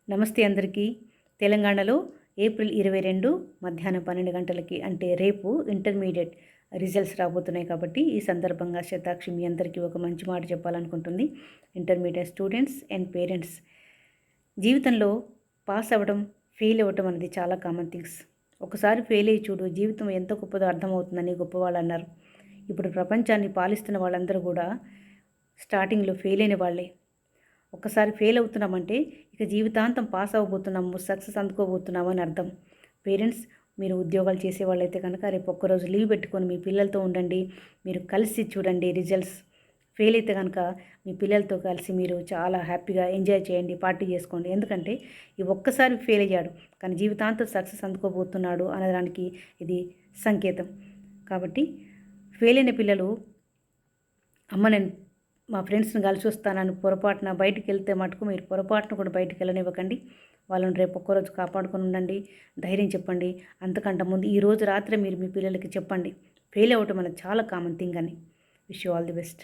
నమస్తే అందరికీ. తెలంగాణలో ఏప్రిల్ 22 మధ్యాహ్నం 12 గంటలకి అంటే రేపు ఇంటర్మీడియట్ రిజల్ట్స్ రాబోతున్నాయి. కాబట్టి ఈ సందర్భంగా శతాక్షి మీ అందరికీ ఒక మంచి మాట చెప్పాలనుకుంటుంది. ఇంటర్మీడియట్ స్టూడెంట్స్ అండ్ పేరెంట్స్, జీవితంలో పాస్ అవ్వడం, ఫెయిల్ అవ్వడం అనేది చాలా కామన్ థింగ్స్. ఒకసారి ఫెయిల్ అయ్యి చూడు, జీవితం ఎంత గొప్పదో అర్థమవుతుందని గొప్పవాళ్ళు అన్నారు. ఇప్పుడు ప్రపంచాన్ని పాలిస్తున్న వాళ్ళందరూ కూడా స్టార్టింగ్లో ఫెయిల్ అయిన వాళ్ళే. ఒక్కసారి ఫెయిల్ అవుతున్నామంటే ఇక జీవితాంతం పాస్ అవ్వబోతున్నాము, సక్సెస్ అందుకోబోతున్నాము అని అర్థం. పేరెంట్స్, మీరు ఉద్యోగాలు చేసేవాళ్ళైతే కనుక రేపు ఒక్కరోజు లీవ్ పెట్టుకొని మీ పిల్లలతో ఉండండి. మీరు కలిసి చూడండి రిజల్ట్స్. ఫెయిల్ అయితే కనుక మీ పిల్లలతో కలిసి మీరు చాలా హ్యాపీగా ఎంజాయ్ చేయండి, పార్టీ చేసుకోండి. ఎందుకంటే ఈ ఒక్కసారి ఫెయిల్ అయ్యాడు కానీ జీవితాంతం సక్సెస్ అందుకోబోతున్నాడు అనడానికి ఇది సంకేతం. కాబట్టి ఫెయిల్ అయిన పిల్లలు, అమ్మ నేను మా ఫ్రెండ్స్ని కలిసి వస్తానని పొరపాటున బయటికి వెళ్తే మటుకు మీరు పొరపాటున కూడా బయటికి వెళ్ళనివ్వకండి. వాళ్ళని రేపు ఒక్కరోజు కాపాడుకొని ఉండండి, ధైర్యం చెప్పండి. అంతకంటే ముందు ఈరోజు రాత్రే మీరు మీ పిల్లలకి చెప్పండి, ఫెయిల్ అవ్వటం అనేది చాలా కామన్ థింగ్ అని. Wish you all the best.